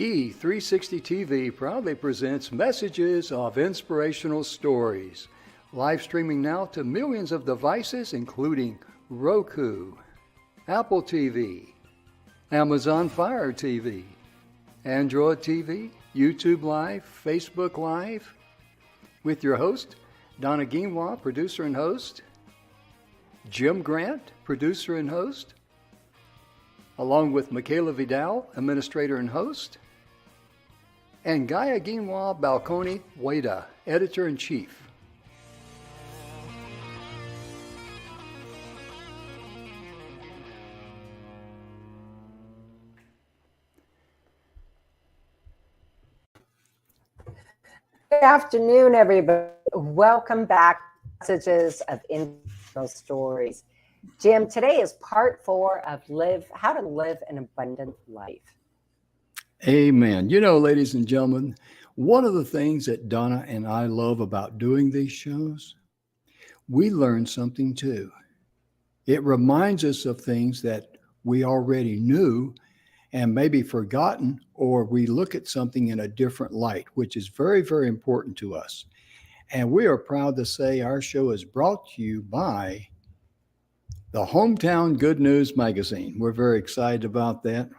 E360 TV proudly presents messages of inspirational stories. Live streaming now to millions of devices, including Roku, Apple TV, Amazon Fire TV, Android TV, YouTube Live, Facebook Live, with your host, Donna, producer and host, Jim Grant, producer and host, along with Michaela Vidal, administrator and host, and Gaia Ginwa Balconi Wada, editor-in-chief. Good afternoon, everybody. Welcome back to Messages of Inspirational Stories. Jim, today is part 4 of How to Live an Abundant Life. Amen. You know, ladies and gentlemen, one of the things that Donna and I love about doing these shows, we learn something too. It reminds us of things that we already knew and maybe forgotten, or we look at something in a different light, which is very, very important to us. And we are proud to say our show is brought to you by the Hometown Good News Magazine. We're very excited about that.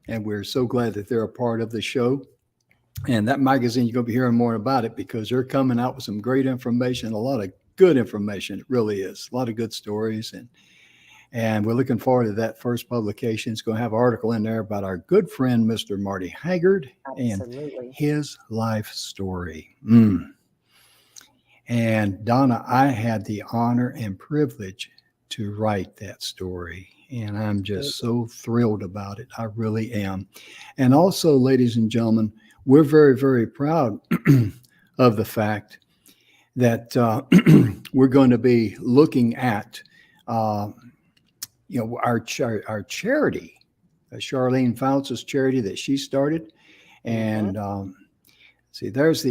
And we're so glad that they're a part of the show. And that magazine, you're going to be hearing more about it because they're coming out with some great information, a lot of good information. It really is. A lot of good stories. And we're looking forward to that first publication. It's going to have an article in there about our good friend, Mr. Marty Haggard, Absolutely. And his life story. And Donna, I had the honor and privilege to write that story. And I'm just so thrilled about it. I really am. And also, ladies and gentlemen, we're very, very proud of the fact that we're going to be looking at, our charity, Charlene Fouts' charity that she started. And see, there's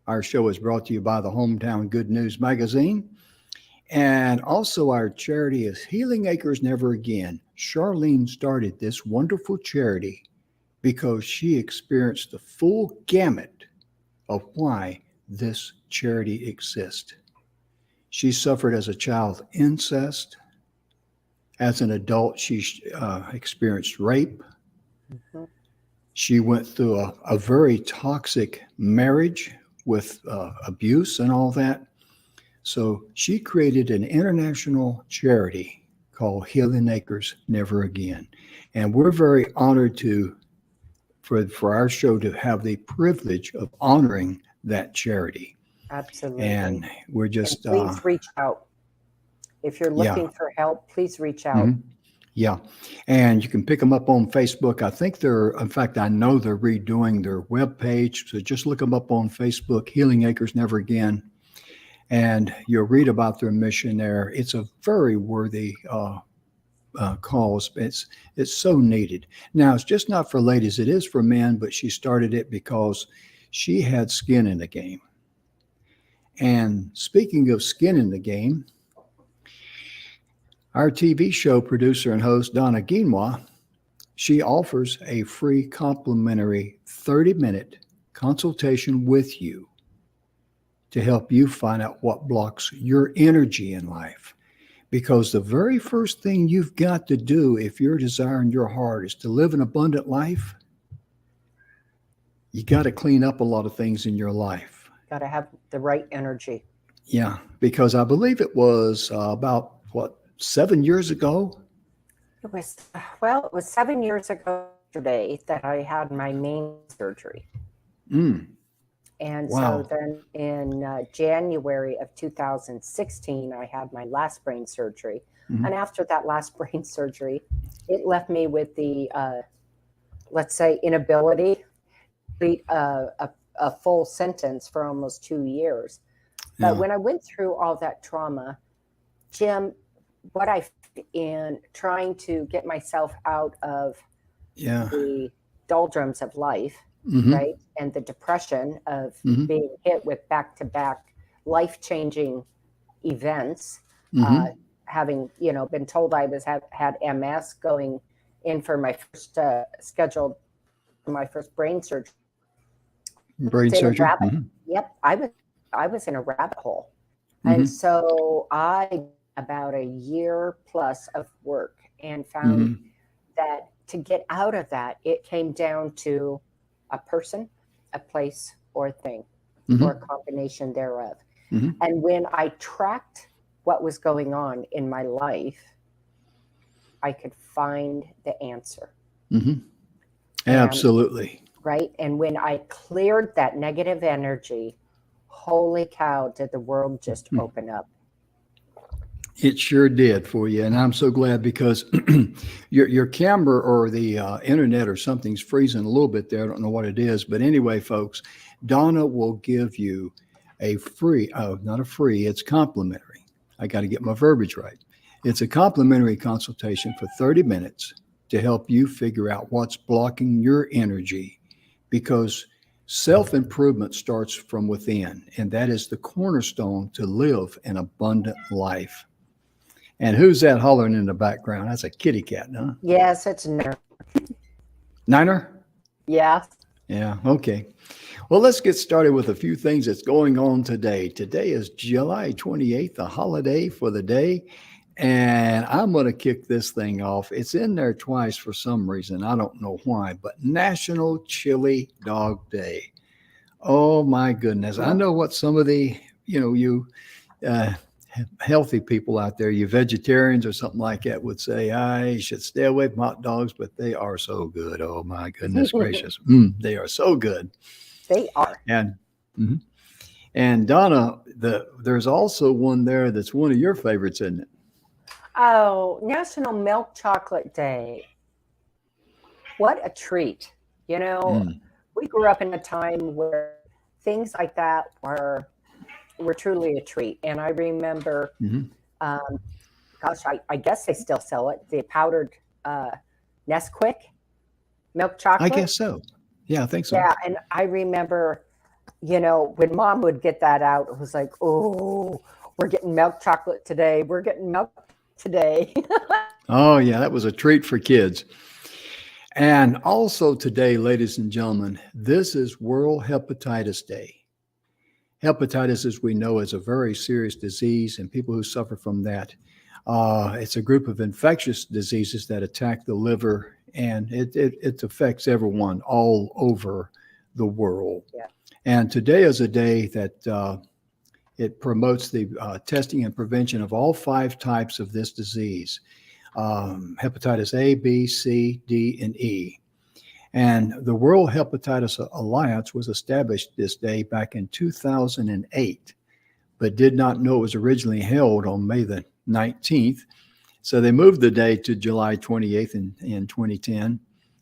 our show is brought to you by the Hometown Good News Magazine. And also our charity is Healing Acres Never Again. Charlene started this wonderful charity because she experienced the full gamut of why this charity exists. She suffered as a child incest. As an adult, she experienced rape. She went through a very toxic marriage with abuse and all that. So she created an international charity called Healing Acres Never Again. And we're very honored for our show to have the privilege of honoring that charity. Absolutely. And we're just... And please reach out. If you're looking for help, please reach out. Yeah. And you can pick them up on Facebook. I think I know they're redoing their webpage. So just look them up on Facebook, Healing Acres Never Again. And you'll read about their mission there. It's a very worthy cause. It's so needed. Now, it's just not for ladies. It is for men, but she started it because she had skin in the game. And speaking of skin in the game, our TV show producer and host, Donna Ginwa, she offers a free complimentary 30-minute consultation with you to help you find out what blocks your energy in life. Because the very first thing you've got to do if your desire in your heart is to live an abundant life, you got to clean up a lot of things in your life. Got to have the right energy. Yeah, because I believe it was about, 7 years ago? It was 7 years ago today that I had my main surgery. And so then in January of 2016, I had my last brain surgery. And after that last brain surgery, it left me with the, let's say, inability to complete a full sentence for almost 2 years. But when I went through all that trauma, Jim, what I in trying to get myself out of the doldrums of life, right? And the depression of being hit with back-to-back life-changing events, having, been told I had MS, going in for my first scheduled my first brain surgery. Brain In a surgery. rabbit. Mhm. Yep, I was in a rabbit hole, and Mhm. so I did about a year plus of work and found Mhm. that to get out of that, it came down to a person, a place, or a thing, or a Mhm. combination thereof. Mhm. And when I tracked what was going on in my life, I could find the answer. Mhm. And Absolutely. right. And when I cleared that negative energy, holy cow, did the world just Mhm. open up. It sure did for you, and I'm so glad because your camera or the internet or something's freezing a little bit there. I don't know what it is, but anyway, folks, Donna will give you a free, not a free, it's complimentary. I got to get my verbiage right. It's a complimentary consultation for 30 minutes to help you figure out what's blocking your energy, because self improvement starts from within, and that is the cornerstone to live an abundant life. And who's that hollering in the background? That's a kitty cat, huh? Yes, it's no. Niner? Yeah. Yeah, okay. Well, let's get started with a few things that's going on today. Today is July 28th, a holiday for the day. And I'm going to kick this thing off. It's in there twice for some reason. I don't know why, but National Chili Dog Day. Oh my goodness. I know what some of the, you uh, healthy people out there, you vegetarians or something like that, would say, I should stay away from hot dogs, but they are so good. Oh my goodness gracious. They are so good. They are. And mhm. And Donna, there's also one there that's one of your favorites, isn't it? Oh, National Milk Chocolate Day. What a treat. You know, Mm. we grew up in a time where things like that were truly a treat. And I remember, Hmm. um, gosh, I guess they still sell it, the powdered uh, Nesquik milk I chocolate. guess so. Yeah, I think so. Yeah, and I remember, when mom would get that out, it was like, oh, we're getting milk chocolate today. We're getting milk today. Oh, yeah, that was a treat for kids. And also today, ladies and gentlemen, this is World Hepatitis Day. Hepatitis, as we know, is a very serious disease, and people who suffer from that, it's a group of infectious diseases that attack the liver, and it affects everyone all over the world. Yeah. And today is a day that it promotes the testing and prevention of all five types of this disease: hepatitis A, B, C, D, and E. And the World Hepatitis Alliance was established this day back in 2008, but did not know it was originally held on May the 19th. So they moved the day to July 28th in 2010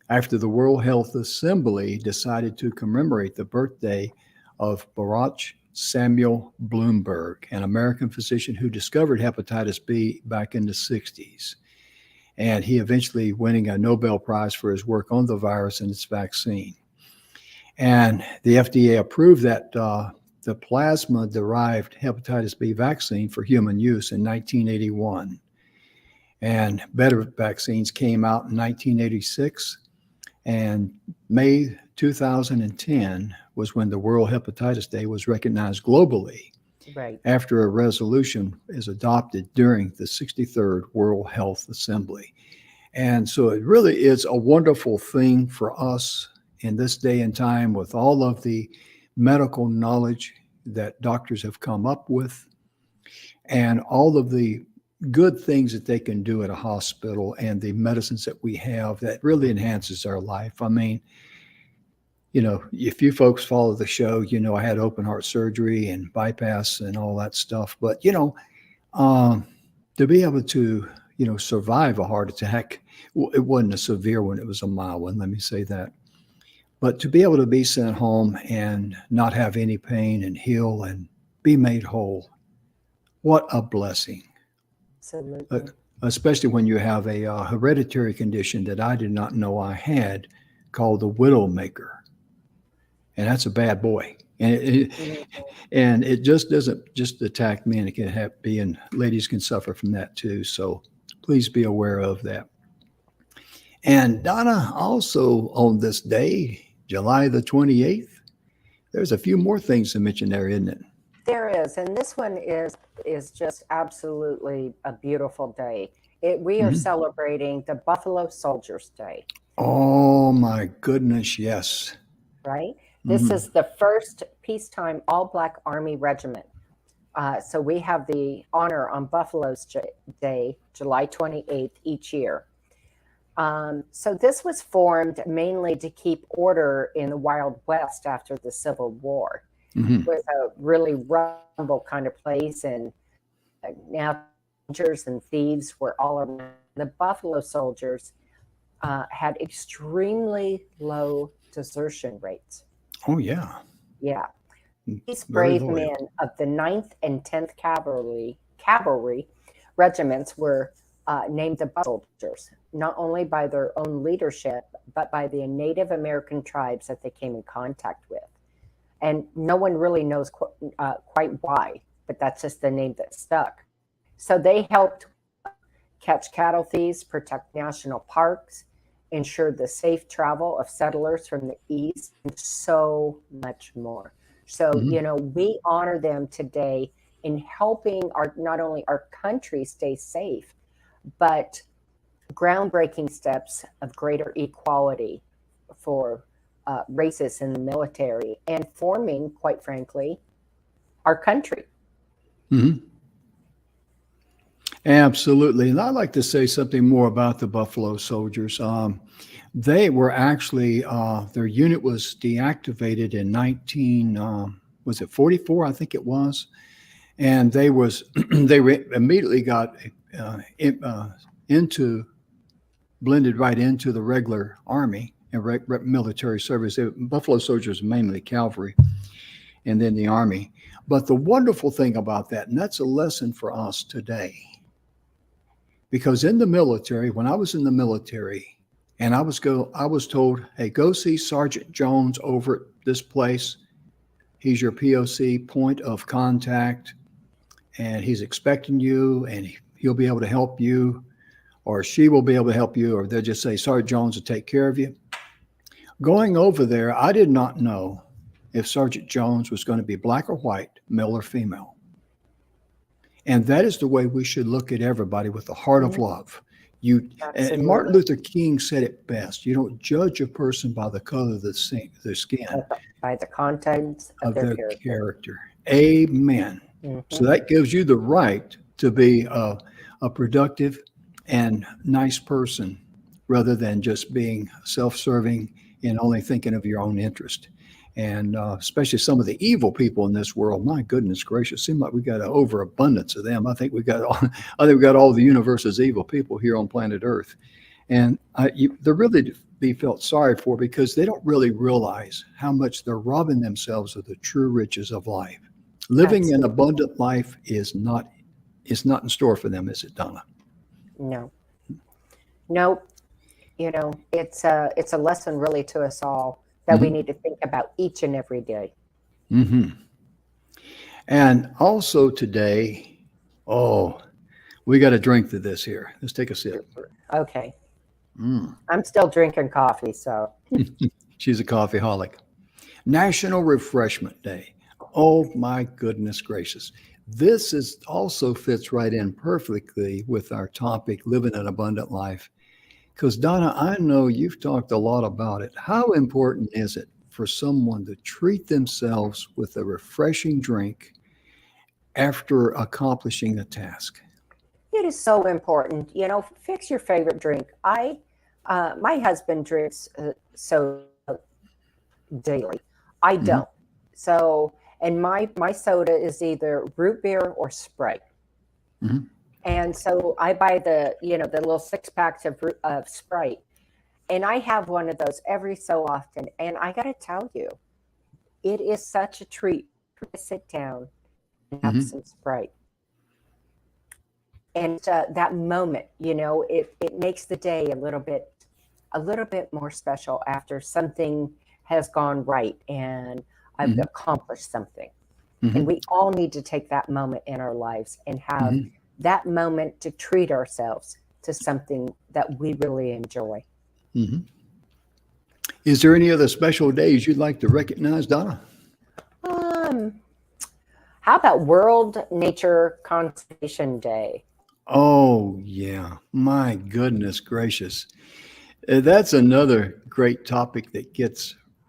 after the World Health Assembly decided to commemorate the birthday of Barack Samuel Bloomberg, an American physician who discovered hepatitis B back in the 60s. And he eventually winning a Nobel Prize for his work on the virus and its vaccine. And the FDA approved that the plasma-derived hepatitis B vaccine for human use in 1981. And better vaccines came out in 1986. And May 2010 was when the World Hepatitis Day was recognized globally Right. after a resolution is adopted during the 63rd World Health Assembly. And so it really is a wonderful thing for us in this day and time with all of the medical knowledge that doctors have come up with and all of the good things that they can do at a hospital and the medicines that we have that really enhances our life. I mean, if you folks follow the show, I had open heart surgery and bypass and all that stuff. But, um, to be able to, survive a heart attack, it wasn't a severe one, it was a mild one, let me say that. But to be able to be sent home and not have any pain and heal and be made whole, what a blessing. Uh, Absolutely. Especially when you have a hereditary condition that I did not know I had called the widowmaker. And that's a bad boy. And it just doesn't just attack men. It can be, and ladies can suffer from that too. So please be aware of that. And Donna, also on this day, July the 28th, there's a few more things to mention there, isn't it? There is, and this one is just absolutely a beautiful day. We are Mhm. celebrating the Buffalo Soldiers Day, Oh my goodness, yes. right? This Hmm. is the first peacetime all-black Army regiment. So we have the honor on Day, July 28th each year. So this was formed mainly to keep order in the Wild West after the Civil War. Hmm. It was a really rumble kind of place, and now soldiers and thieves were all around. The Buffalo Soldiers had extremely low desertion rates. Oh yeah, Yeah. These very brave loyal. men of the 9th and 10th Cavalry regiments were named the Buffalo Soldiers, not only by their own leadership, but by the Native American tribes that they came in contact with. And no one really knows quite why, but that's just the name that stuck. So they helped catch cattle thieves, protect national parks, ensure the safe travel of settlers from the east, and so much more. So, Hmm. we honor them today in helping not only our country stay safe, but groundbreaking steps of greater equality for races in the military and forming, quite frankly, our country. Hmm. Absolutely. And I'd like to say something more about the Buffalo Soldiers. They were actually, their unit was deactivated in 19, was it 44? I think it was. And immediately got into, blended right into the regular army and military service. Buffalo Soldiers, mainly cavalry, and then the army. But the wonderful thing about that, and that's a lesson for us today, because in the military, when I was in the military, and I was told, hey, go see Sergeant Jones over at this place. He's your POC, point of contact, and he's expecting you, and he'll be able to help you, or she will be able to help you, or they'll just say Sergeant Jones will take care of you. Going over there, I did not know if Sergeant Jones was going to be black or white, male or female. And that is the way we should look at everybody, with the heart of Mhm. love. You and Martin Absolutely. Luther King said it best. You don't judge a person by the color of their skin, By the contents of of their their character. character. Amen. So Mhm. that gives you the right to be a productive and nice person, rather than just being self-serving and only thinking of your own interest. And especially some of the evil people in this world, my goodness gracious, seems like we got an overabundance of them. I think we got all, I think we got all the universe's evil people here on planet Earth, and they're really to be felt sorry for, because they don't really realize how much they're robbing themselves of the true riches of life. Living an Absolutely. abundant life is not in store for them, is it, Donna? No. No, it's a lesson really to us all that we Hmm. need to think about each and every day. Hmm. And also today, oh, we got to drink to this here. Let's take a sip. Okay. Mm. I'm still drinking coffee, so She's a coffeeholic. National Refreshment Day. Oh my goodness gracious. This is also fits right in perfectly with our topic, living an abundant life. Because Donna, I know you've talked a lot about it. How important is it for someone to treat themselves with a refreshing drink after accomplishing a task? it is so important. Fix your favorite drink. My husband drinks soda daily. I Hmm. don't. So, and my soda is either root beer or Sprite. Hmm. And so I buy the little 6 packs of Sprite, and I have one of those every so often. And I got to tell you, it is such a treat to sit down and have Hmm. some Sprite. And that moment, it makes the day a little bit more special after something has gone right and I've Hmm. accomplished something. And Hmm. we all need to take that moment in our lives and have Hmm. that moment to treat ourselves to something that we really enjoy. Hmm. Is there any other special days you'd like to recognize, Donna? Um, how about World Nature Conservation Day? Oh, yeah. My goodness gracious. That's another great topic that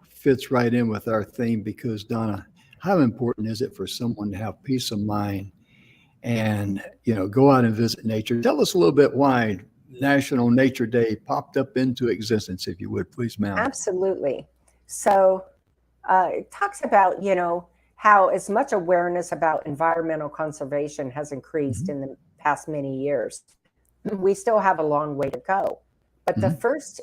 fits right in with our theme because, Donna, how important is it for someone to have peace of mind and, go out and visit nature? Tell us a little bit why National Nature Day popped up into existence, if you would, please, ma'am. Absolutely. So it talks about, how as much awareness about environmental conservation has increased Hmm. in the past many years. We still have a long way to go. But Hmm.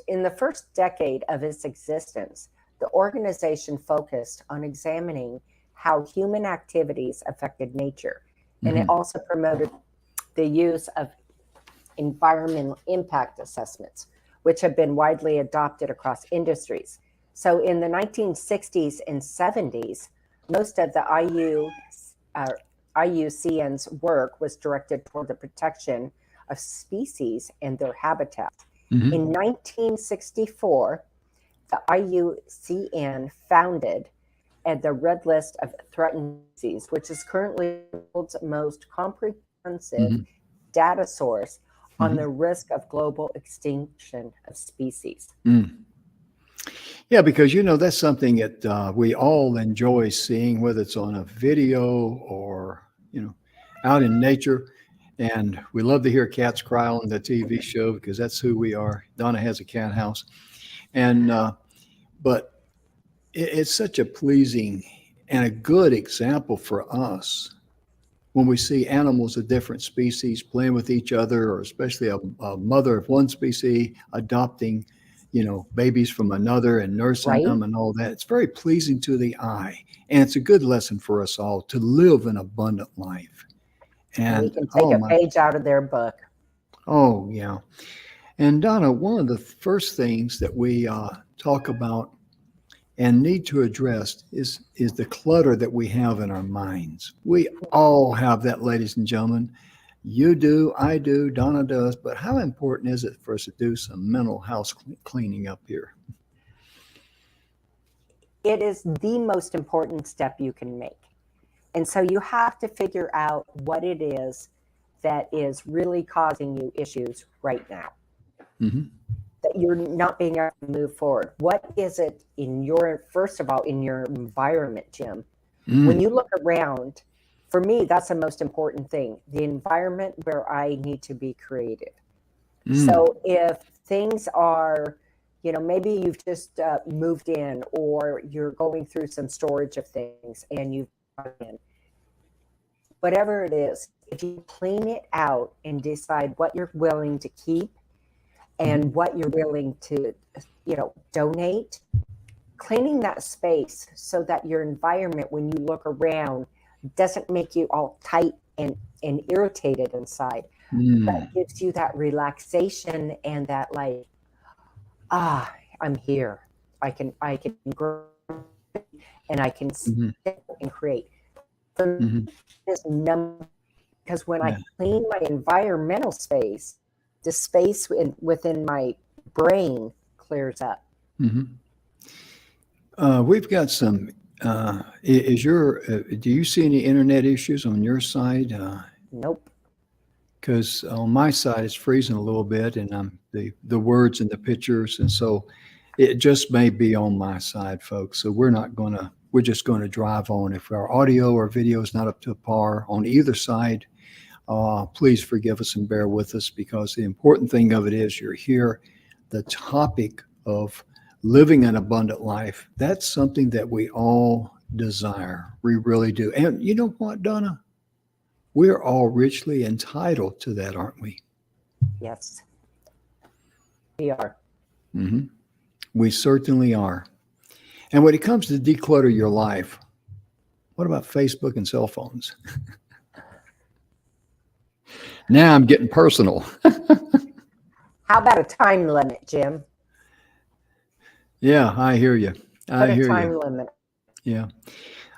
in the first decade of its existence, the organization focused on examining how human activities affected nature. And it Hmm. also promoted the use of environmental impact assessments, which have been widely adopted across industries. So in the 1960s and 70s, most of the IUCN's work was directed toward the protection of species and their habitats. Hmm. In 1964, the IUCN founded the Red List of Threatened Species, which is currently the world's most comprehensive Hmm. data source on Hmm. the risk of global extinction of species. Mm. Yeah, because that's something that we all enjoy seeing, whether it's on a video or out in nature. And we love to hear cats cry on the TV show because that's who we are. Donna has a cat house, and but it's such a pleasing and a good example for us when we see animals of different species playing with each other, or especially a mother of one species adopting, babies from another and nursing Right? them and all that. It's very pleasing to the eye. And it's a good lesson for us all to live an abundant life. And we And can take a page out of their book. oh, yeah. And Donna, one of the first things that we talk about and need to address is the clutter that we have in our minds. We all have that, ladies and gentlemen. You do, I do, Donna does, but how important is it for us to do some mental house cleaning up here? It is the most important step you can make. And so you have to figure out what it is that is really causing you issues right now, Hmm. that you're not being able to move forward. What is it first of all, in your environment, Jim? When Mm. you look around, for me, that's the most important thing, the environment where I need to be creative. Mm. So if things are, maybe you've just moved in or you're going through some storage of things and you've brought in, whatever it is, if you clean it out and decide what you're willing to keep Mhm. and what you're willing to, donate, cleaning that space so that your environment, when you look around, doesn't make you all tight and irritated inside, but Mm. gives you that relaxation and that like, I'm here. I can grow and I can Mhm. sit and create. For Mhm. this number, because when I Yeah. clean my environmental space, the space within my brain clears up. Mhm. We've got some. Do you see any internet issues on your side? Nope. Because on my side it's freezing a little bit, and the words and the pictures, and so it just may be on my side, folks. So we're just gonna drive on. If our audio or video is not up to par on either side, please forgive us and bear with us because the important thing of it is you're here. The topic of living an abundant life, that's something that we all desire. We really do. And you know what, Donna? We're all richly entitled to that, aren't we? Yes, we are. Hmm. We certainly are. And when it comes to declutter your life, what about Facebook and cell phones? Now I'm getting personal. How about a time limit, Jim? Yeah, I hear you. Put I a hear you. time limit. Yeah.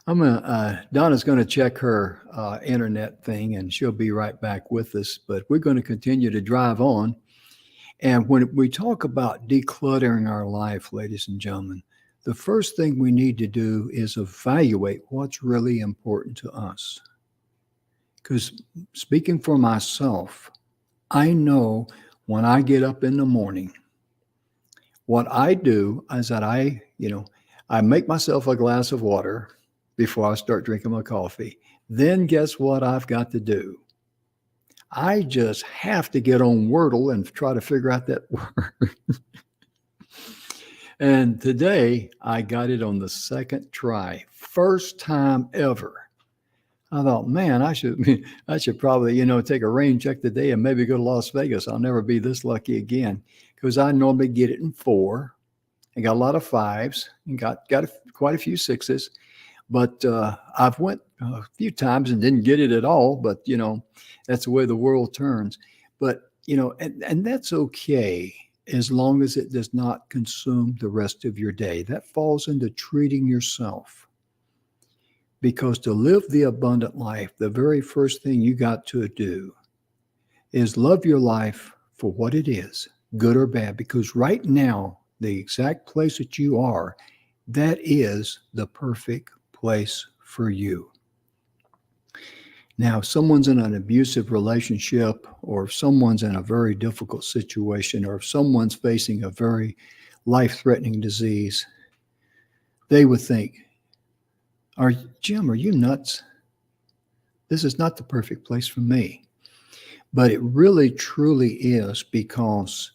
Donna's going to check her internet thing and she'll be right back with us, but we're going to continue to drive on. And when we talk about decluttering our life, ladies and gentlemen, the first thing we need to do is evaluate what's really important to us. Because speaking for myself, I know when I get up in the morning, what I do is that I make myself a glass of water before I start drinking my coffee. Then guess what I've got to do? I just have to get on Wordle and try to figure out that word. And today I got it on the second try, first time ever. I thought, man, I should probably, take a rain check today and maybe go to Las Vegas. I'll never be this lucky again because I normally get it in 4. I got a lot of 5s and got quite a few 6s, but I've went a few times and didn't get it at all. But that's the way the world turns. But and that's okay as long as it does not consume the rest of your day. That falls into treating yourself. Because to live the abundant life, the very first thing you got to do is love your life for what it is, good or bad. Because right now, the exact place that you are, that is the perfect place for you. Now, if someone's in an abusive relationship, or if someone's in a very difficult situation, or if someone's facing a very life-threatening disease, they would think, Jim, are you nuts? This is not the perfect place for me. But it really, truly is, because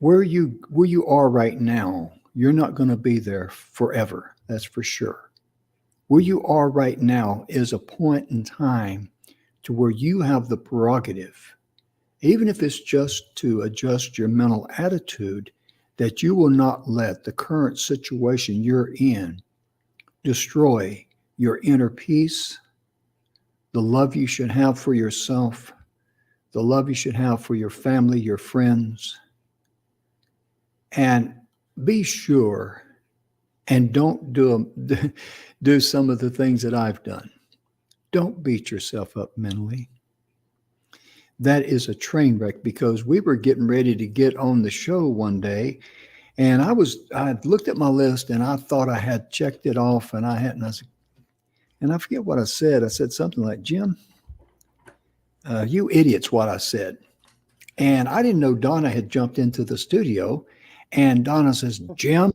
where you are right now, you're not going to be there forever. That's for sure. Where you are right now is a point in time to where you have the prerogative, even if it's just to adjust your mental attitude, that you will not let the current situation you're in destroy your inner peace, the love you should have for yourself, the love you should have for your family, your friends. And be sure and don't do some of the things that I've done. Don't beat yourself up mentally. That is a train wreck, because we were getting ready to get on the show one day, and I looked at my list and I thought I had checked it off, and I hadn't. And I forget what I said. I said something like, Jim, you idiot's what I said. And I didn't know Donna had jumped into the studio. And Donna says, Jim,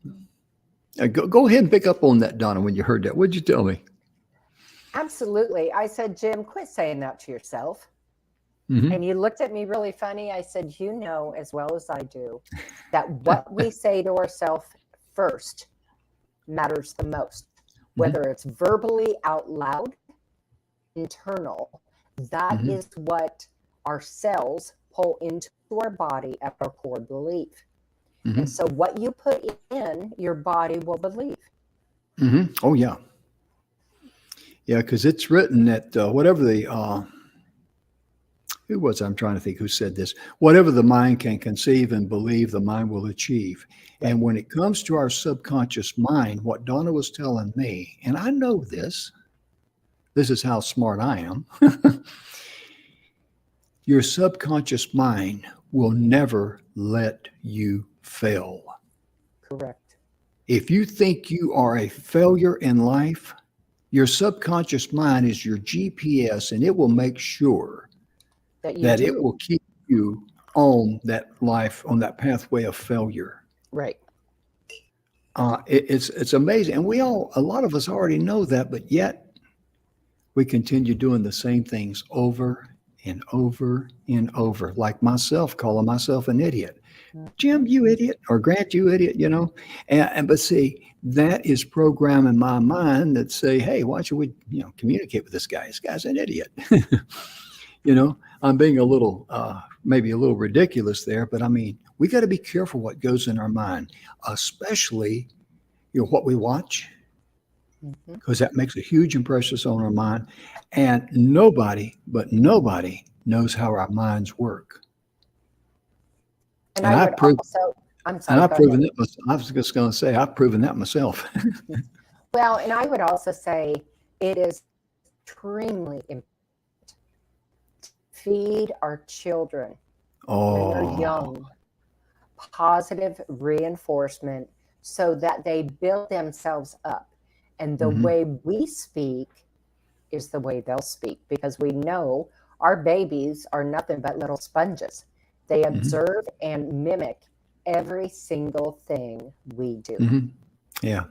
go ahead and pick up on that, Donna, when you heard that. What'd you tell me? Absolutely. I said, Jim, quit saying that to yourself. Mm-hmm. And you looked at me really funny. I said, you know as well as I do that what we say to ourselves first matters the most. Whether it's verbally out loud, internal, that is what our cells pull into our body at our core belief. And so what you put in, your body will believe. Oh, yeah. Yeah, because it's written that whatever who was I'm trying to think who said this, whatever the mind can conceive and believe, the mind will achieve. Right. And when it comes to our subconscious mind, what Donna was telling me, and I know this is how smart I am, your subconscious mind will never let you fail. Correct. If you think you are a failure in life, your subconscious mind is your GPS, and it will make sure that it will keep you on that on that pathway of failure. Right. It's amazing. And a lot of us already know that, but yet we continue doing the same things over and over and over, like myself, calling myself an idiot. Jim, you idiot, or Grant, you idiot, but see, that is programming my mind that say, hey, why should we, communicate with this guy? This guy's an idiot. I'm being a little, maybe a little ridiculous there, but I mean, we got to be careful what goes in our mind, especially, what we watch, because that makes a huge impression on our mind. And nobody knows how our minds work. And I've proven that. I was just going to say, I've proven that myself. Well, and I would also say it is extremely important to feed our children when they're young positive reinforcement so that they build themselves up. And the way we speak is the way they'll speak, because we know our babies are nothing but little sponges. They observe and mimic every single thing we do. Yeah,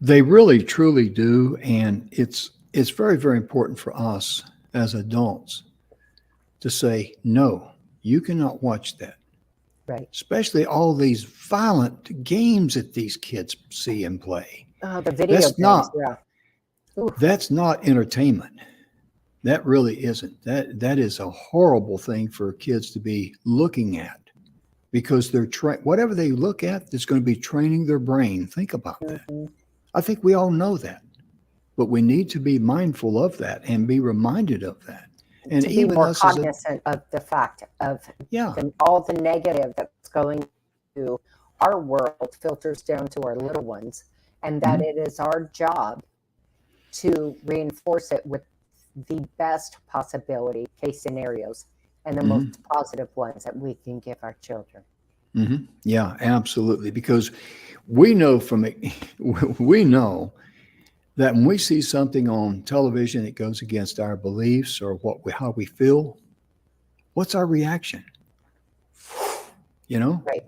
they really truly do. And it's very, very important for us as adults to say, no, you cannot watch that. Right. Especially all these violent games that these kids see and play. The video games, yeah. That's not entertainment. That really isn't. That is a horrible thing for kids to be looking at, because they're whatever they look at is going to be training their brain. Think about that. I think we all know that, but we need to be mindful of that and be reminded of that. And to be more cognizant of the fact of all the negative that's going to our world filters down to our little ones, and that it is our job to reinforce it with the best possibility case scenarios and the most positive ones that we can give our children. Yeah, absolutely. Because we know we know that when we see something on television that goes against our beliefs or how we feel, what's our reaction? Right.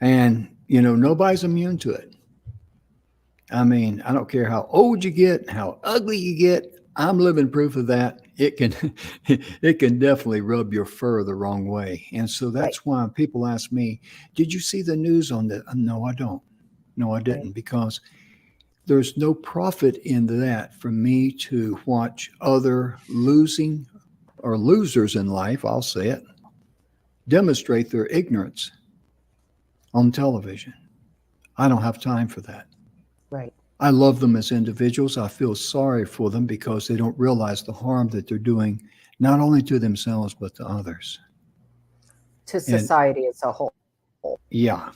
And nobody's immune to it. I mean, I don't care how old you get, how ugly you get. I'm living proof of that. It can definitely rub your fur the wrong way. And so that's why people ask me, did you see the news on that? No, I don't. No, I didn't, because there's no profit in that for me to watch other losing or losers in life, I'll say it, demonstrate their ignorance on television. I don't have time for that. Right. I love them as individuals. I feel sorry for them because they don't realize the harm that they're doing, not only to themselves, but to others. To society as a whole. Yeah.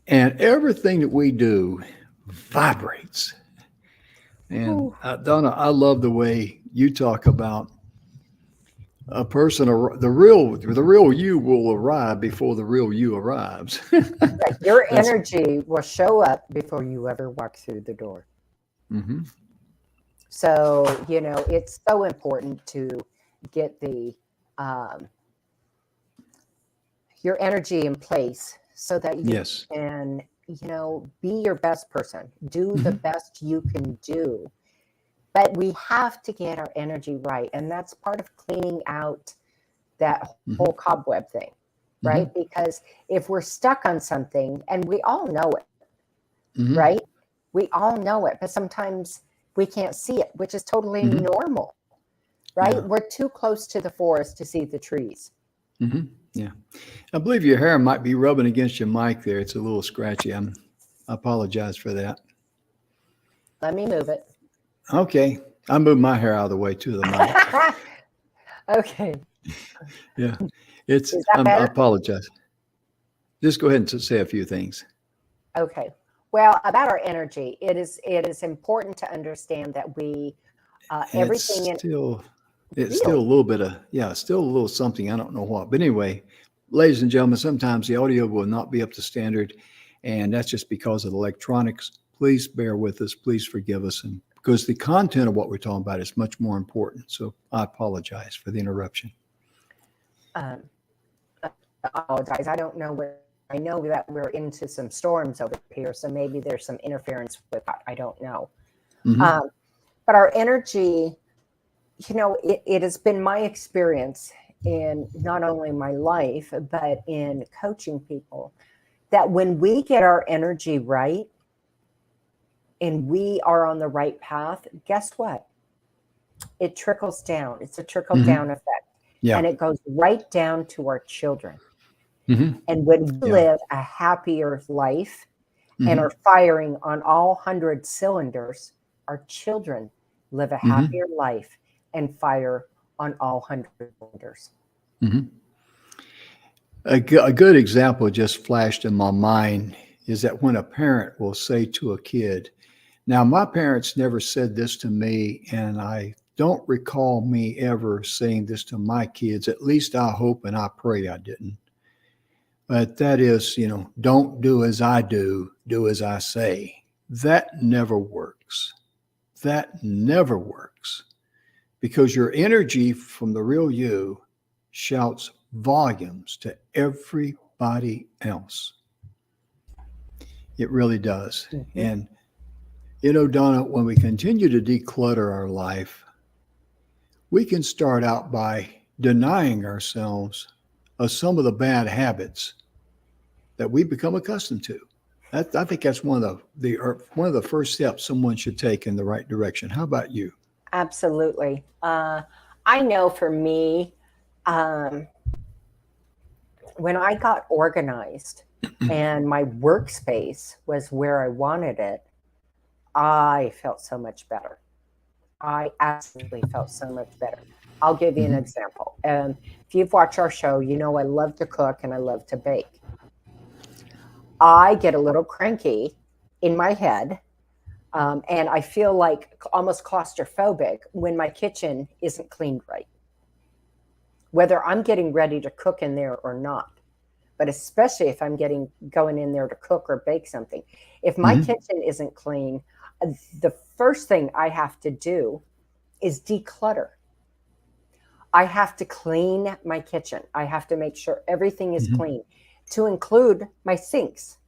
And everything that we do vibrates. And Donna, I love the way you talk about a person, the real you will arrive before the real you arrives. Right. Your energy will show up before you ever walk through the door. So, it's so important to get your energy in place so that you can, be your best person, do the best you can do. But we have to get our energy right. And that's part of cleaning out that whole cobweb thing, right? Because if we're stuck on something, and we all know it, right? We all know it, but sometimes we can't see it, which is totally normal, right? Yeah. We're too close to the forest to see the trees. Yeah. I believe your hair might be rubbing against your mic there. It's a little scratchy. I apologize for that. Let me move it. Okay. I moved my hair out of the way to the mic. Okay. Yeah. I apologize. Just go ahead and say a few things. Okay. Well, about our energy, it is important to understand that we everything it's still a little bit of still a little something, I don't know what. But anyway, ladies and gentlemen, sometimes the audio will not be up to standard, and that's just because of the electronics. Please bear with us. Please forgive us, and because the content of what we're talking about is much more important. So I apologize for the interruption. I apologize. I don't know where. I know that we're into some storms over here, so maybe there's some interference with that. I don't know. But our energy, it has been my experience in not only my life, but in coaching people, that when we get our energy right and we are on the right path, guess what? It trickles down. It's a trickle down effect. Yeah. And it goes right down to our children. And when we live a happier life and are firing on all 100 cylinders, our children live a happier life and fire on all 100 cylinders. A good example just flashed in my mind is that when a parent will say to a kid, now my parents never said this to me, and I don't recall me ever saying this to my kids. At least I hope and I pray I didn't. But that is, don't do as I do, do as I say. That never works. That never works because your energy from the real you shouts volumes to everybody else. It really does. Mm-hmm. And, Donna, when we continue to declutter our life, we can start out by denying ourselves of some of the bad habits that we become accustomed to. I think that's one of the first steps someone should take in the right direction. How about you? Absolutely. I know for me, um, when I got organized and my workspace was where I wanted it, I felt so much better. I absolutely felt so much better. I'll give you an Mm-hmm. example. If you've watched our show, you know I love to cook and I love to bake. I get a little cranky in my head, and I feel like almost claustrophobic when my kitchen isn't cleaned right, whether I'm getting ready to cook in there or not. But especially if I'm going in there to cook or bake something. If my Mm-hmm. kitchen isn't clean, the first thing I have to do is declutter. I have to clean my kitchen. I have to make sure everything is Mm-hmm. clean, to include my sinks.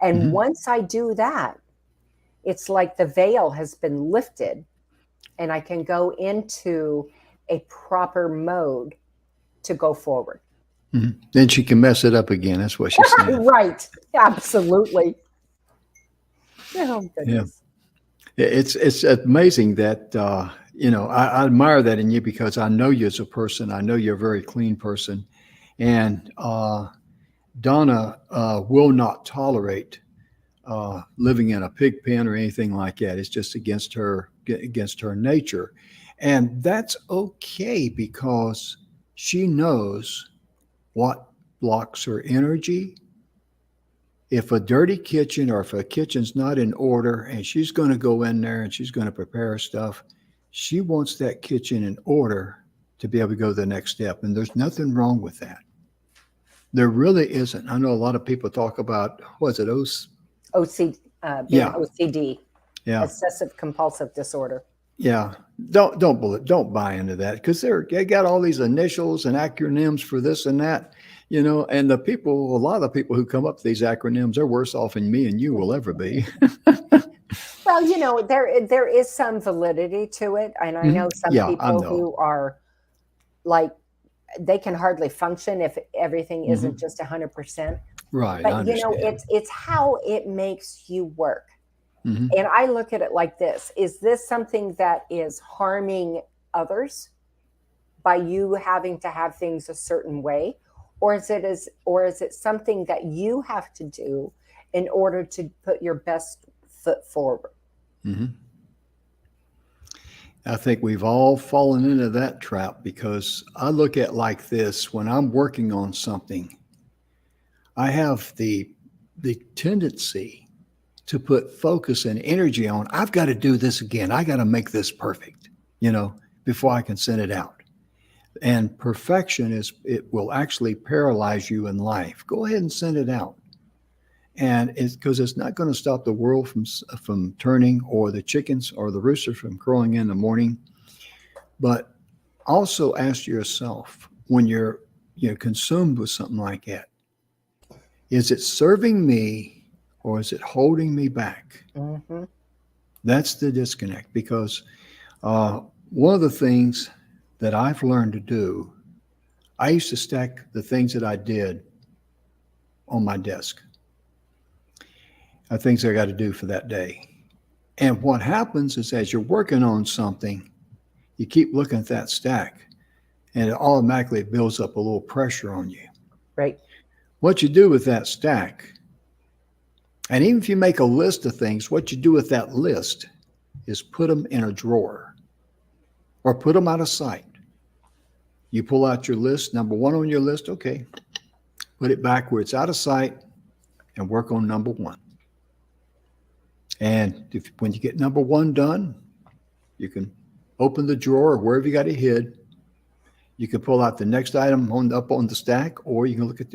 And Mm-hmm. once I do that, it's like the veil has been lifted and I can go into a proper mode to go forward. Mm-hmm. Then she can mess it up again. That's what she's saying. Right. Absolutely. Oh, Yeah. goodness. It's amazing that I admire that in you because I know you as a person. I know you're a very clean person, and Donna will not tolerate living in a pig pen or anything like that. It's just against her nature, and that's okay because she knows what blocks her energy. If a dirty kitchen or if a kitchen's not in order and she's going to go in there and she's going to prepare stuff, she wants that kitchen in order to be able to go to the next step. And there's nothing wrong with that. There really isn't. I know a lot of people talk about, what is it, Being yeah, OCD, yeah, obsessive compulsive disorder. yeah. Don't buy into that because they got all these initials and acronyms for this and that, and a lot of the people who come up with these acronyms are worse off than me and you will ever be. Well, there is some validity to it, and I know some Yeah, I people know. who are like they can hardly function if everything Hmm. isn't just 100%. Right, I But understand. it's how it makes you work. Hmm. And I look at it like this: is this something that is harming others by you having to have things a certain way, or is it something that you have to do in order to put your best foot forward? Hmm. I think we've all fallen into that trap because I look at like this when I'm working on something, I have the tendency to put focus and energy on, I've got to do this again. I got to make this perfect, before I can send it out. And perfection it will actually paralyze you in life. Go ahead and send it out. And it's because it's not going to stop the world from turning or the chickens or the rooster from crowing in the morning. But also ask yourself when you're consumed with something like that, is it serving me or is it holding me back? Mm-hmm. That's the disconnect because uh, one of the things that I've learned to do, I used to stack the things that I did on my desk, things I got to do for that day. And what happens is as you're working on something, you keep looking at that stack and it automatically builds up a little pressure on you. Right. What you do with that stack, and even if you make a list of things, what you do with that list is put them in a drawer or put them out of sight. You pull out your list, number one on your list, okay, put it back where it's out of sight and work on number one. And when you get number one done, you can open the drawer or wherever you got it hid. You can pull out the next item up on the stack, or you can look at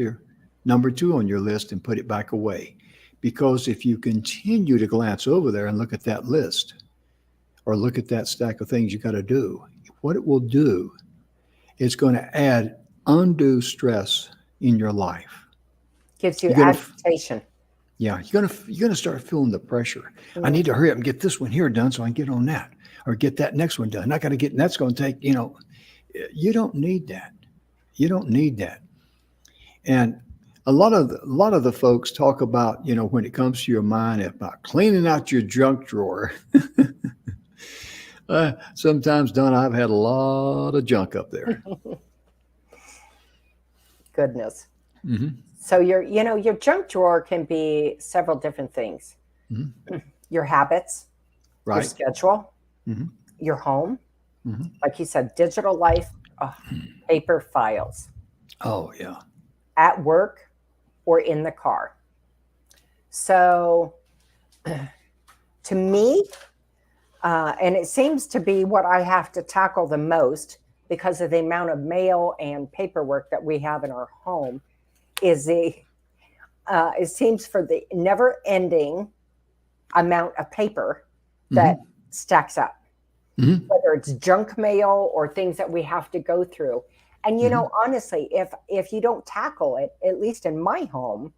number 2 on your list and put it back away. Because if you continue to glance over there and look at that list or look at that stack of things you got to do, what it will do is going to add undue stress in your life. Gives you You're gonna, agitation. yeah, you're gonna start feeling the pressure. Mm. I need to hurry up and get this one here done so I can get on that, or get that next one done. I got to get, and that's going to take, you don't need that. You don't need that. And a lot of the folks talk about, when it comes to your mind, about cleaning out your junk drawer. Sometimes, Donna, I've had a lot of junk up there. Goodness. Mm-hmm. So your junk drawer can be several different things. Mm-hmm. Your habits, right, your schedule, mm-hmm. your home, mm-hmm. like you said, digital life, paper files. Oh, yeah. At work or in the car. So to me, and it seems to be what I have to tackle the most because of the amount of mail and paperwork that we have in our home, is it seems for the never-ending amount of paper that mm-hmm. stacks up, mm-hmm. whether it's junk mail or things that we have to go through. And, mm-hmm. Honestly, if you don't tackle it, at least in my home,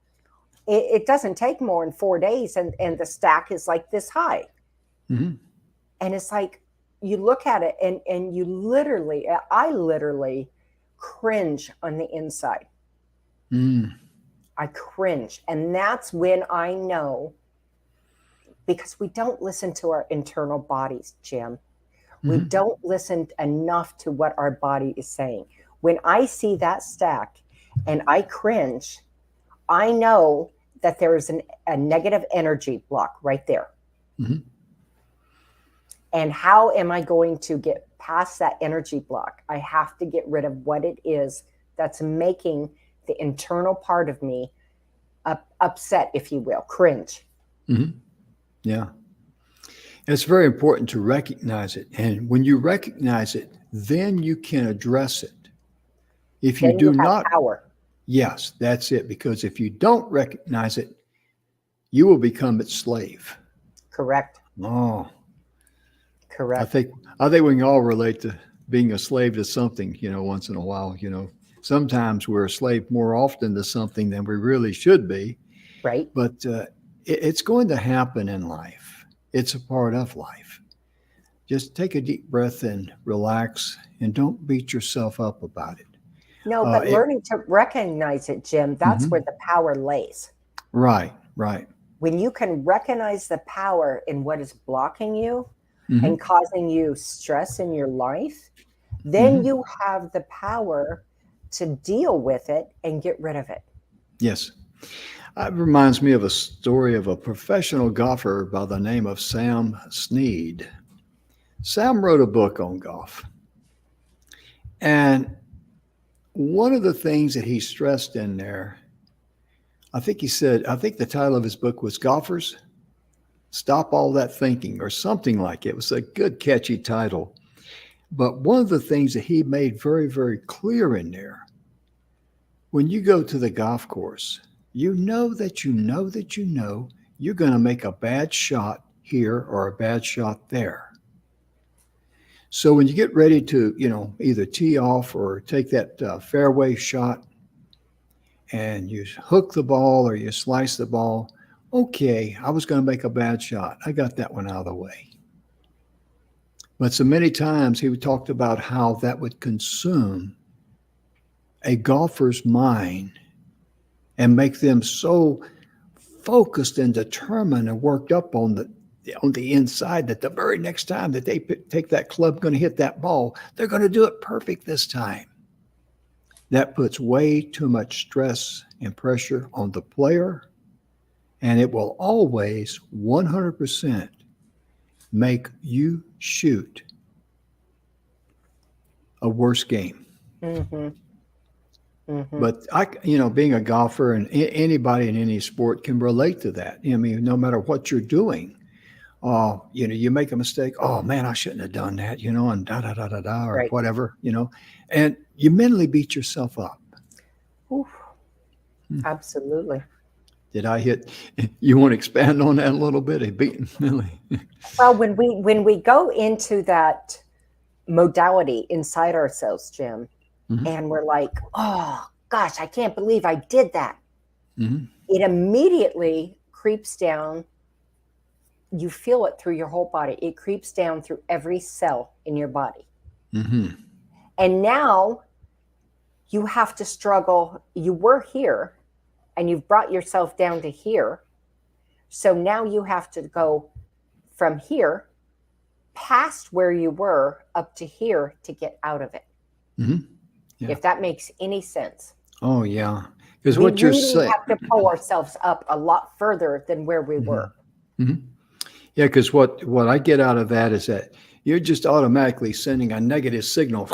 it doesn't take more than 4 days and the stack is like this high. Mm-hmm. And it's like, you look at it and I literally cringe on the inside. Mm. I cringe. And that's when I know, because we don't listen to our internal bodies, Jim. Mm-hmm. We don't listen enough to what our body is saying. When I see that stack and I cringe, I know that there is a negative energy block right there. Mm-hmm. And how am I going to get past that energy block? I have to get rid of what it is that's making the internal part of me upset, if you will, cringe. Mm-hmm. Yeah. It's very important to recognize it. And when you recognize it, then you can address it. If you do not, power. Yes, that's it. Because if you don't recognize it, you will become its slave. Correct. Oh, correct. I think we can all relate to being a slave to something, once in a while. Sometimes we're a slave more often to something than we really should be. Right. But it's going to happen in life. It's a part of life. Just take a deep breath and relax, and don't beat yourself up about it. No, but learning to recognize it, Jim, that's mm-hmm. where the power lays. Right, right. When you can recognize the power in what is blocking you mm-hmm. and causing you stress in your life, then mm-hmm. you have the power to deal with it and get rid of it. Yes. It reminds me of a story of a professional golfer by the name of Sam Snead. Sam wrote a book on golf. And one of the things that he stressed in there, I think the title of his book was Golfers, Stop All That Thinking, or something like it. It was a good, catchy title. But one of the things that he made very, very clear in there, when you go to the golf course, you know you're going to make a bad shot here or a bad shot there. So when you get ready to, either tee off or take that fairway shot and you hook the ball or you slice the ball, okay, I was going to make a bad shot. I got that one out of the way. But so many times he talked about how that would consume a golfer's mind and make them so focused and determined and worked up on the inside that the very next time that they take that club, going to hit that ball, they're going to do it perfect this time. That puts way too much stress and pressure on the player, and it will always 100% make you shoot a worse game. Mm-hmm. Mm-hmm. But being a golfer, and anybody in any sport can relate to that. I mean, no matter what you're doing, you make a mistake. Oh man, I shouldn't have done that, and da or right. whatever, and you mentally beat yourself up. Oof. Absolutely. Did I hit? You want to expand on that a little bit? A beaten Millie. Well, when we go into that modality inside ourselves, Jim, Mm-hmm. and we're like, oh gosh, I can't believe I did that. Mm-hmm. It immediately creeps down. You feel it through your whole body. It creeps down through every cell in your body. Mm-hmm. And now you have to struggle. You were here and you've brought yourself down to here. So now you have to go from here past where you were up to here to get out of it. Mm-hmm. Yeah. If that makes any sense. Oh, yeah. Because We what you're really saying. have to pull ourselves up a lot further than where we were. Mm-hmm. Yeah, because what I get out of that is that you're just automatically sending a negative signal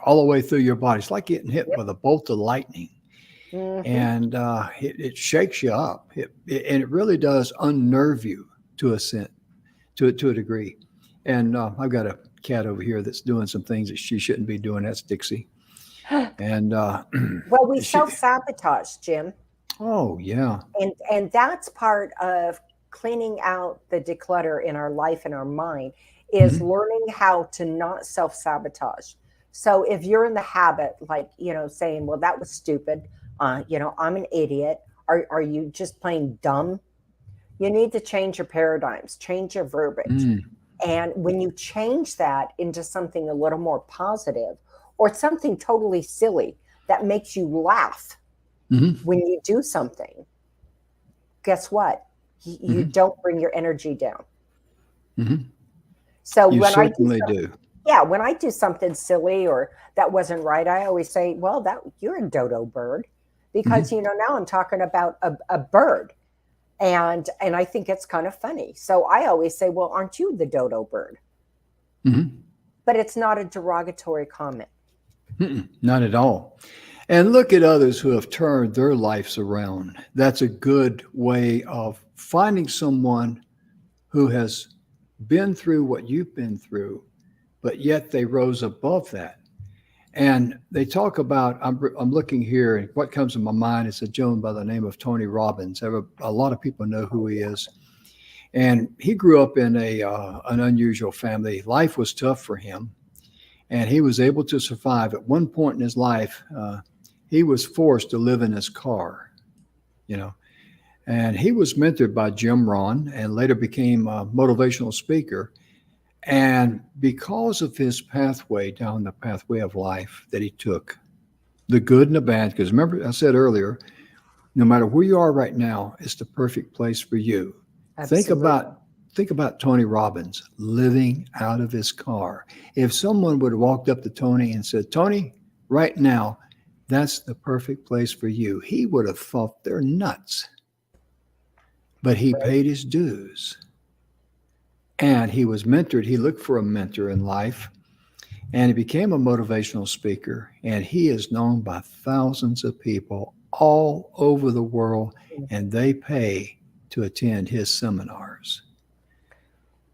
all the way through your body. It's like getting hit with a bolt of lightning. Mm-hmm. And it shakes you up. And it really does unnerve you to a degree. And I've got a cat over here that's doing some things that she shouldn't be doing. That's Dixie. And Well, we self-sabotage, Jim. Oh, yeah. And that's part of cleaning out the declutter in our life and our mind is learning how to not self-sabotage. So if you're in the habit, like, saying, well, that was stupid, I'm an idiot. Are you just plain dumb? You need to change your paradigms, change your verbiage. And when you change that into something a little more positive or something totally silly that makes you laugh when you do something, guess what? You don't bring your energy down. So you when certainly do. Yeah, when I do something silly or that wasn't right, I always say, well, you're a dodo bird, because now I'm talking about a bird. And I think it's kind of funny. So I always say, well, aren't you the dodo bird? But it's not a derogatory comment. Not at all. And look at others who have turned their lives around. That's a good way of finding someone who has been through what you've been through, but yet they rose above that. And they talk about, I'm looking here, and what comes to my mind is a gentleman by the name of Tony Robbins. A lot of people know who he is. And he grew up in an unusual family. Life was tough for him, and he was able to survive. At one point in his life, he was forced to live in his car, and he was mentored by Jim Rohn and later became a motivational speaker. And because of his pathway down the pathway of life that he took, the good and the bad, because remember I said earlier, no matter where you are right now, it's the perfect place for you. Absolutely. Think about Tony Robbins living out of his car. If someone would have walked up to Tony and said, Tony, right now, that's the perfect place for you, he would have thought they're nuts. But he paid his dues. And he was mentored. He looked for a mentor in life, and he became a motivational speaker. And he is known by thousands of people all over the world, and they pay to attend his seminars.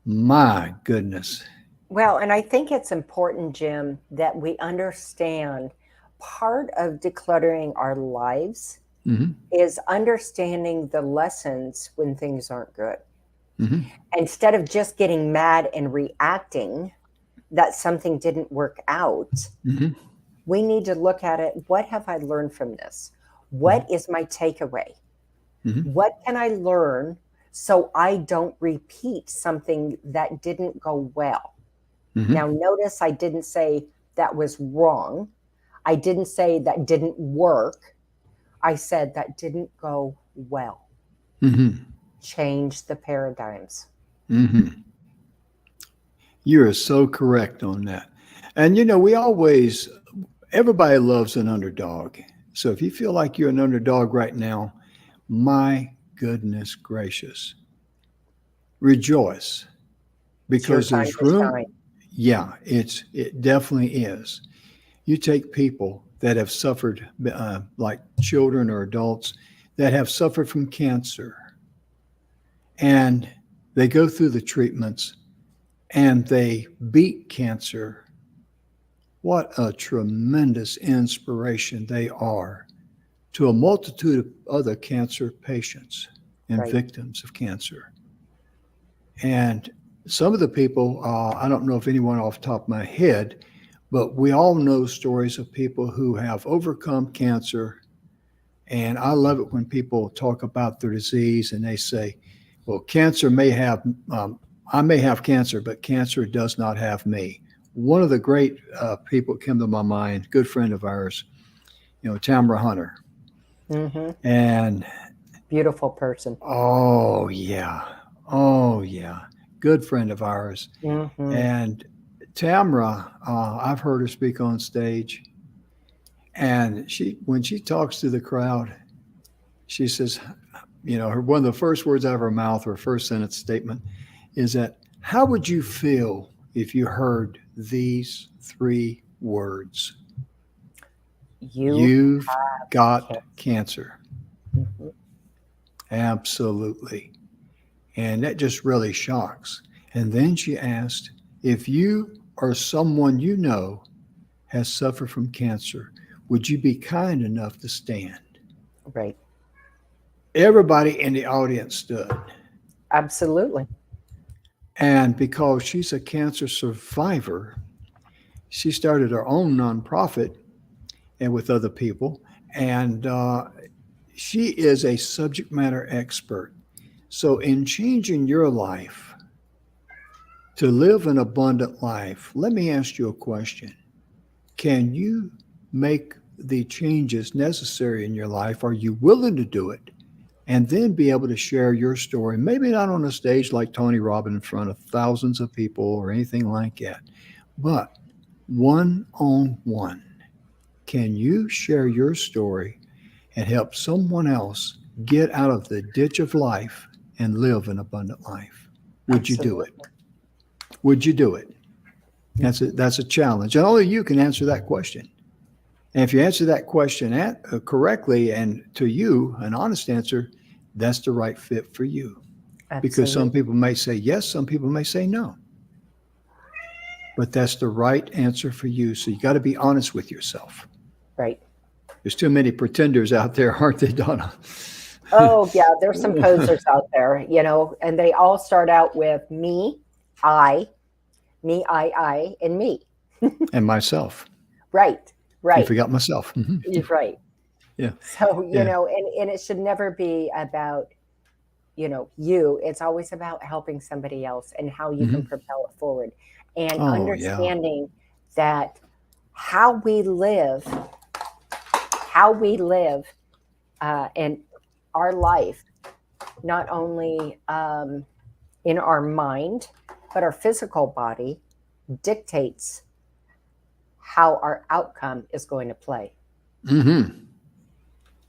My goodness. Well, and I think it's important, Jim, that we understand part of decluttering our lives is understanding the lessons when things aren't good. Instead of just getting mad and reacting that something didn't work out, we need to look at it. What have I learned from this? What is my takeaway? What can I learn so I don't repeat something that didn't go well? Now, notice I didn't say that was wrong. I didn't say that didn't work. I said that didn't go well. Change the paradigms. You are so correct on that. And everybody loves an underdog. So if you feel like you're an underdog right now, my goodness gracious, rejoice, because there's room. Yeah, it definitely is. You take people that have suffered, like children or adults that have suffered from cancer, and they go through the treatments and they beat cancer. What a tremendous inspiration they are to a multitude of other cancer patients and Right. victims of cancer. And some of the people, I don't know if anyone off the top of my head, but we all know stories of people who have overcome cancer. And I love it when people talk about their disease and they say, well, cancer may have, I may have cancer, but cancer does not have me. One of the great people that came to my mind, good friend of ours, Tamara Hunter. Mm-hmm. And beautiful person. Oh, yeah. Good friend of ours. Mm-hmm. And Tamara, I've heard her speak on stage. And when she talks to the crowd, she says, one of the first words out of her mouth, her first sentence statement is that, how would you feel if you heard these 3 words? You've got cancer. Mm-hmm. Absolutely. And that just really shocks. And then she asked, if you or someone you know has suffered from cancer, would you be kind enough to stand? Right. Everybody in the audience stood. Absolutely. And because she's a cancer survivor, she started her own nonprofit and with other people. And she is a subject matter expert. So in changing your life to live an abundant life, let me ask you a question. Can you make the changes necessary in your life? Are you willing to do it? And then be able to share your story, maybe not on a stage like Tony Robbins in front of thousands of people or anything like that, but one-on-one. Can you share your story and help someone else get out of the ditch of life and live an abundant life? Would you do it? Would you do it? That's a challenge. And only you can answer that question. And if you answer that question correctly and to you, an honest answer, that's the right fit for you. Absolutely. Because some people may say yes, some people may say no. But that's the right answer for you. So you got to be honest with yourself. Right. There's too many pretenders out there, aren't they, Donna? Oh, yeah. There's some posers out there, and they all start out with me, I, and me. And myself. Right. You forgot myself. You're right. Yeah. So, and it should never be about, you. It's always about helping somebody else and how you can propel it forward. And understanding that how we live in our life, not only in our mind, but our physical body dictates how our outcome is going to play. Mm-hmm.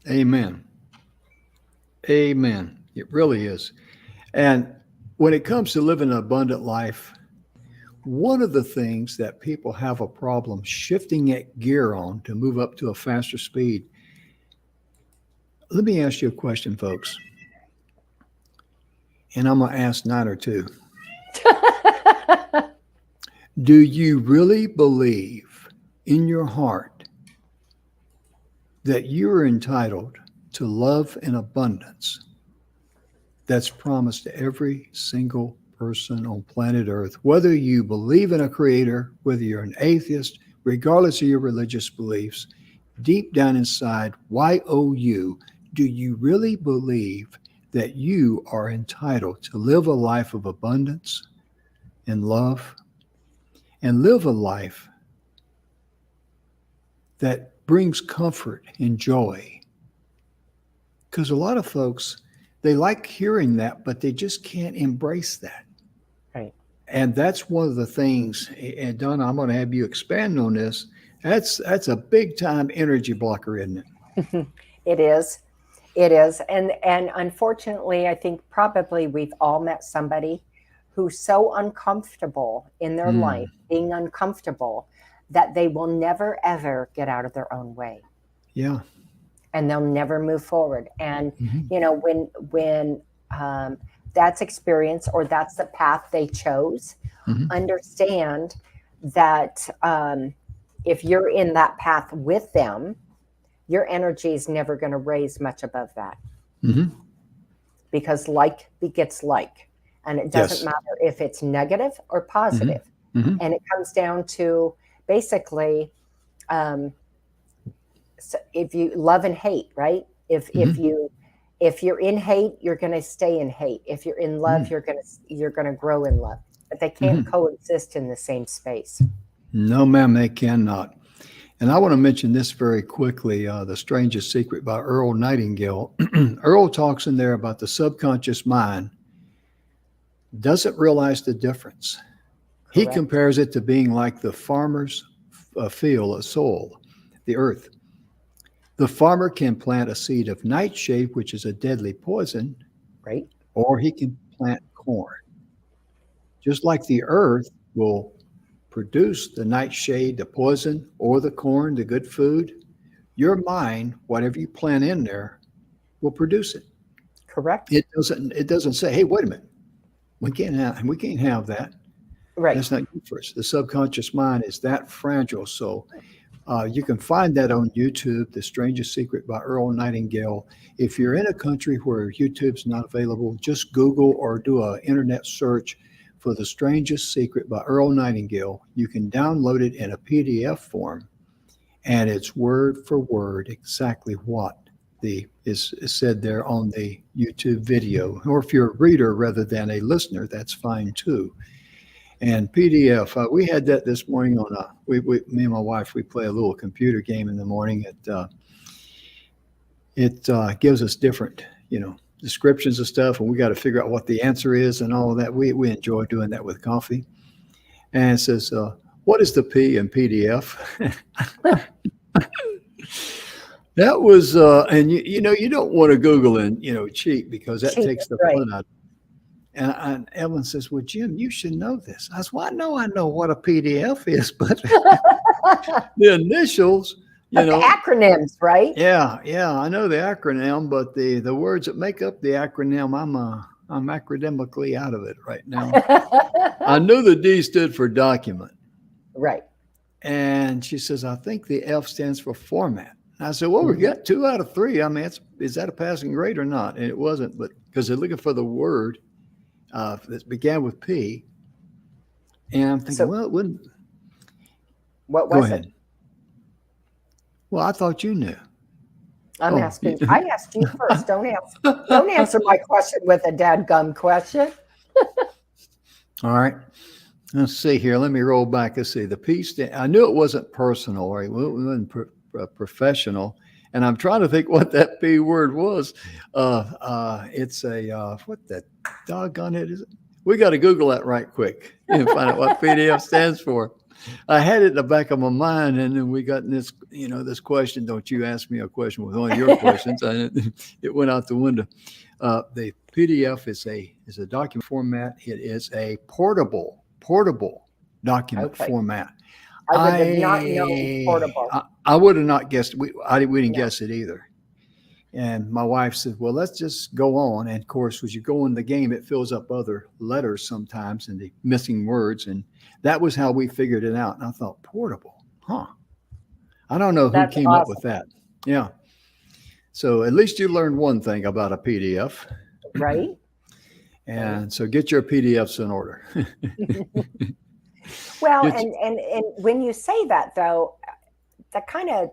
Amen. It really is. And when it comes to living an abundant life, one of the things that people have a problem shifting that gear on to move up to a faster speed. Let me ask you a question, folks. And I'm going to ask 9 or 2. Do you really believe in your heart that you're entitled to love and abundance that's promised to every single person on planet Earth, whether you believe in a creator, whether you're an atheist, regardless of your religious beliefs, deep down inside, YOU, do you really believe that you are entitled to live a life of abundance and love and live a life that brings comfort and joy? Because a lot of folks, they like hearing that, but they just can't embrace that. Right. And that's one of the things, and Donna, I'm going to have you expand on this. That's a big time energy blocker, isn't it? It is. It is. And unfortunately, I think probably we've all met somebody who's so uncomfortable in their life, being uncomfortable, that they will never, ever get out of their own way. Yeah. And they'll never move forward. And, when that's experience or that's the path they chose, understand that if you're in that path with them, your energy is never going to raise much above that. Mm-hmm. Because like begets like. And it doesn't Yes. matter if it's negative or positive. Mm-hmm. And it comes down to basically, so if you love and hate, right? If you're in hate, you're going to stay in hate. If you're in love, you're going to grow in love. But they can't coexist in the same space. No, ma'am, they cannot. And I want to mention this very quickly, The Strangest Secret by Earl Nightingale. Earl talks in there about the subconscious mind doesn't realize the difference. He Correct. compares it to being like the farmer's field of soil, the earth. The farmer can plant a seed of nightshade, which is a deadly poison, Right. or he can plant corn. Just like the earth will produce the nightshade, the poison, or the corn, the good food, your mind, whatever you plant in there, will produce it. Correct. It doesn't say, hey, wait a minute. We can't have that. Right. That's not good for us. The subconscious mind is that fragile. So you can find that on YouTube, The Strangest Secret by Earl Nightingale. If you're in a country where YouTube's not available, just Google or do an internet search for The Strangest Secret by Earl Nightingale. You can download it in a PDF form, and it's word for word exactly what is said there on the YouTube video. Or if you're a reader rather than a listener, that's fine too. And PDF, we had that this morning on me and my wife, we play a little computer game in the morning. It gives us different, descriptions of stuff, and we got to figure out what the answer is and all of that. We enjoy doing that with coffee. And it says, what is the P in PDF? That was, and you don't want to Google and, cheat, because that takes the fun out. And Evelyn says, well, Jim, you should know this. I said, well, I know what a PDF is, but the initials, the acronyms, right? Yeah, I know the acronym, but the words that make up the acronym, I'm academically out of it right now. I knew the D stood for document. Right. And she says, I think the F stands for format. And I said, well, we got 2 out of 3. I mean, is that a passing grade or not? And it wasn't, but because they're looking for the word that began with P. And I'm thinking, well, it wouldn't. What was it? Well, I thought you knew. I'm asking. I asked you first. Don't answer my question with a dadgum question. All right. Let's see here. Let me roll back. Let's see. The P stand. I knew it wasn't personal, right? Well, it wasn't professional. And I'm trying to think what that P word was. It's what the doggone it is. We got to Google that right quick and find out what PDF stands for. I had it in the back of my mind, and then we got in this, this question. Don't you ask me a question with one of your questions? It went out the window. The PDF is a document format. It is a portable document format. I would have not known portable. I would have not guessed. We didn't guess it either. And my wife said, well, let's just go on. And of course, as you go in the game, it fills up other letters sometimes and the missing words. And that was how we figured it out. And I thought, portable, huh? I don't know who came up with that. Yeah. So at least you learned one thing about a PDF. Right. And so get your PDFs in order. Well, and when you say that, though, that kind of,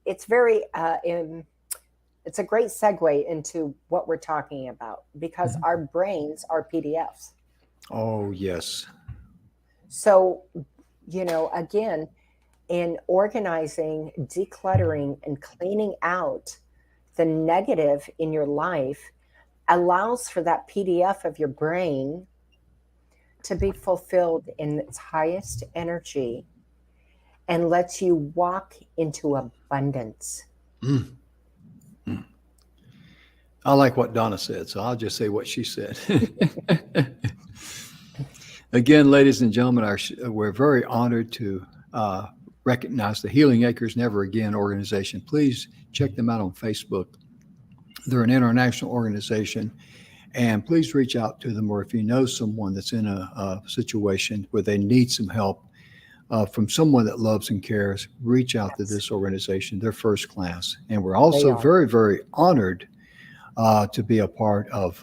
it's very, it's a great segue into what we're talking about, because our brains are PDFs. Oh, yes. So, again, in organizing, decluttering, and cleaning out the negative in your life allows for that PDF of your brain to be fulfilled in its highest energy and lets you walk into abundance. Mm. I like what Donna said, so I'll just say what she said. Again, ladies and gentlemen, we're very honored to recognize the Healing Acres Never Again organization. Please check them out on Facebook. They're an international organization, and please reach out to them, or if you know someone that's in a situation where they need some help, from someone that loves and cares, reach out to Yes, this organization. They're first class. And we're they also are. very, very honored to be a part of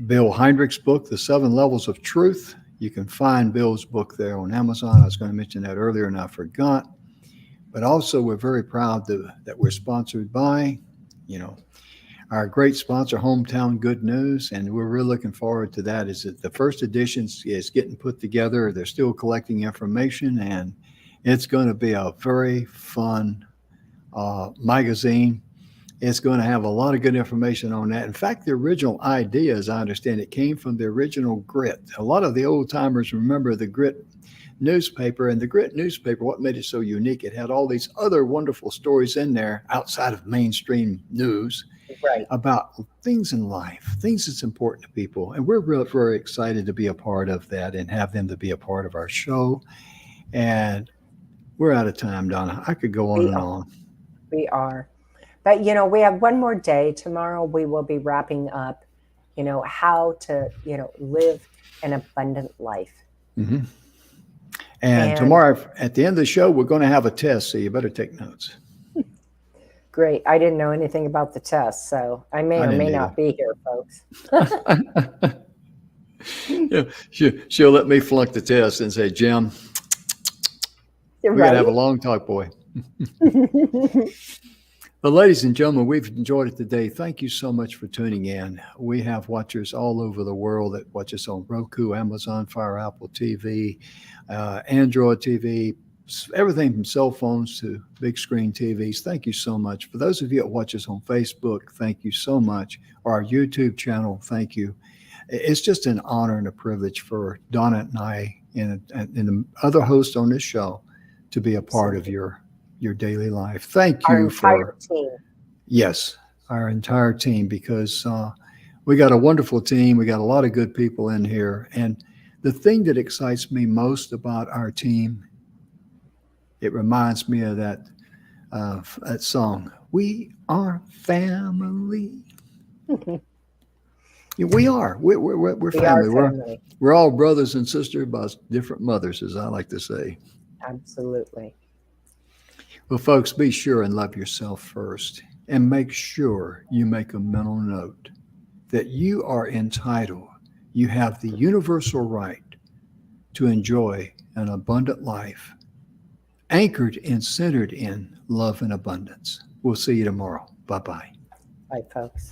Bill Heinrich's book, The 7 Levels of Truth. You can find Bill's book there on Amazon. I was going to mention that earlier and I forgot. But also, we're very proud that we're sponsored by, you know, our great sponsor, Hometown Good News, and we're really looking forward to that. Is that the first edition is getting put together. They're still collecting information, and it's going to be a very fun magazine. It's going to have a lot of good information on that. In fact, the original idea, as I understand it, came from the original Grit. A lot of the old timers remember the Grit newspaper, and the Grit newspaper, what made it so unique, it had all these other wonderful stories in there outside of mainstream news Right. about things in life, things that's important to people. And we're really very excited to be a part of that and have them to be a part of our show. And we're out of time, Donna. I could go on We and are. on. We are. But, we have one more day. Tomorrow we will be wrapping up, how to, live an abundant life. Mm-hmm. And And tomorrow at the end of the show, we're going to have a test, so you better take notes. great. I didn't know anything about the test, so I may I or didn't may either. not be here, folks. Yeah, she'll let me flunk the test and say, Jim, You're we got to have a right. long talk, boy. But ladies and gentlemen, we've enjoyed it today. Thank you so much for tuning in. We have watchers all over the world that watch us on Roku, Amazon Fire, Apple TV, Android TV, everything from cell phones to big screen TVs. Thank you so much. For those of you that watch us on Facebook, thank you so much. Or our YouTube channel, thank you. It's just an honor and a privilege for Donna and I and the other hosts on this show to be a part of your daily life. Thank Our you entire for, team. yes, our entire team, because we got a wonderful team. We got a lot of good people in here. And the thing that excites me most about our team, it reminds me of that song, We Are Family. Yeah, we are. We're We are family. family. We're all brothers and sisters by different mothers, as I like to say. Absolutely. Well, folks, be sure and love yourself first, and make sure you make a mental note that you are entitled, you have the universal right to enjoy an abundant life, anchored and centered in love and abundance. We'll see you tomorrow. Bye-bye. Bye, folks.